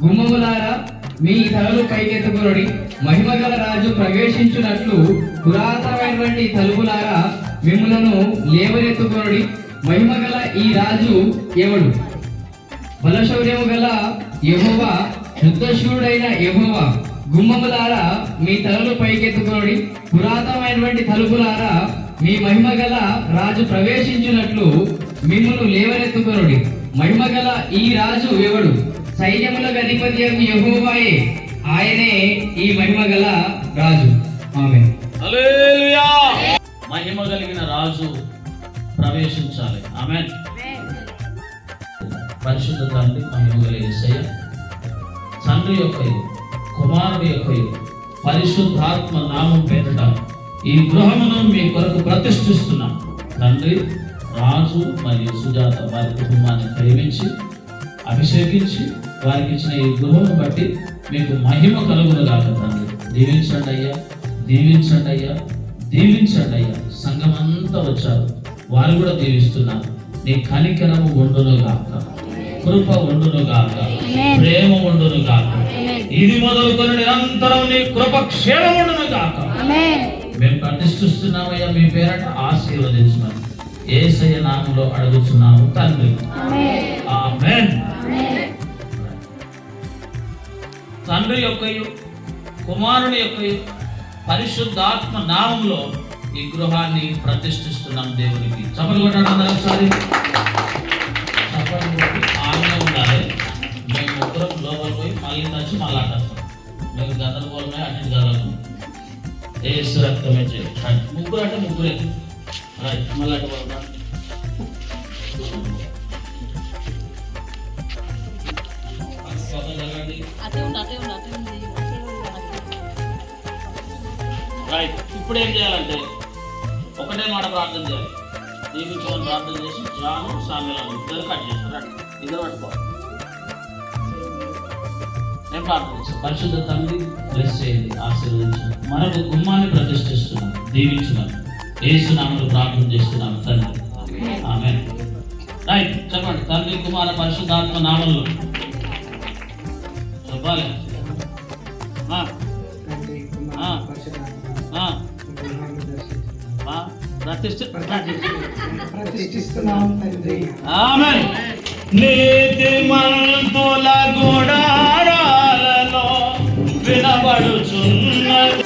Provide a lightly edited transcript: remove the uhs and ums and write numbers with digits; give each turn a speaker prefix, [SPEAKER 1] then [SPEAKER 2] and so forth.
[SPEAKER 1] గుమ్మములారా మీ తలలు పైకెత్తుకొనుడి, మహిమగల రాజు ప్రవేశించున్నట్లు పురాతనమైనటువంటి తలుపులారా మిమ్ములను లేవనెత్తుకొనుడి. మహిమగల ఈ రాజు ఎవడు? బలశౌర్యము గల యెహోవా, యుద్ధశూరుడైన యెహోవా. గుమ్మములారా మీ తలలు పైకెత్తుకొనుడి, పురాతనమైనటువంటి తలుపులారా మీ మహిమగల రాజు ప్రవేశించున్నట్లు మిమ్మును లేవనెత్తుకొనుడి. మహిమగల ఈ రాజు ఎవడు? సైన్యములకు అధిపతి యెహోవాయే, ఆయనే ఈ మహిమగల రాజు. ఆమేన్.
[SPEAKER 2] హల్లెలూయా. మహిమ కలిగిన రాజు ప్రవేశించాలి. ఆమేన్. పరిశుద్ధ తండ్రి, మహిమ కలిగిన యేసయ్య, తండ్రి యొక్క కుమారుడి యొక్క పరిశుద్ధాత్మ నామం పేరిట ఈ గృహమును మీ కొరకు ప్రతిష్ఠిస్తున్నాం. తండ్రి, రాజు మరియు సుజాత వారి కుటుంబాన్ని ప్రేమించి అభిషేకించి వారికి ఇచ్చిన ఈ గృహం బట్టి మీకు మహిమ కలుగును గాక. తండ్రి, దీవించండి అయ్యా, దీవించండి అయ్యా, దీవించండి అయ్యా. సంఘమంతా వచ్చారు, వారు కూడా దీవిస్తున్నారు. నీ కనికరము ఉండును గాక, కృప ఉండును గాక, ప్రేమ ఉండును గాక. ఇది మొదలుకొని నిరంతరం నీ కృప క్షేమం ఉండును గాక. మేము ప్రతిష్ఠిస్తున్నామయ్యా, మీ పేరట ఆశీర్వదించమని యేసయ్య నామములో అడుగుచున్నాము తండ్రి. ఆమేన్. తండ్రి యొక్కయు కుమారుని యొక్కయు పరిశుద్ధాత్మ నామములో ఈ గృహాన్ని ప్రతిష్ఠిస్తున్నాం దేవునికి. చప్పట్లు కొట్టండి అందరూ ఒకసారి. చప్పట్లు కొట్టి ఆజ్ఞ ఉండాలి. మేము ముగ్గురం లోపల పోయి మళ్ళీ వచ్చి మళ్ళీ అంటాం. మేము గందరగోళమే అన్ని కదలను. యేసు రక్తమే చేయాలి. ముగ్గురు అంటే ముగ్గురే. రైట్, మళ్ళీ అటు పోతాం. రైట్, ఇప్పుడు ఏం చేయాలంటే ఒకటే మాట ప్రార్థన చేయాలి. దీవించుకొని ప్రార్థన చేసి జాను సామ్యాలను ఇద్దరు కట్ చేస్తారు. ఇద్దరు పట్టుకోవాలి. నేను ప్రార్థన చేస్తాను. పరిశుద్ధ తండ్రి, బ్లెస్ చేయండి, ఆశీర్వదించండి. మరొక గుమ్మాన్ని ప్రతిష్ఠిస్తున్నాం, దీవించున్నాం. యేసు నామములో ప్రార్థన చేస్తున్నాం తండ్రి. ఆమేన్. రైట్, చెప్పండి. తండ్రి, కుమార, పరిశుద్ధాత్మ నామములో చెప్పాలి. ఆమేన్. నీతిమంతుల గుడారాలలో వినబడుచున్నది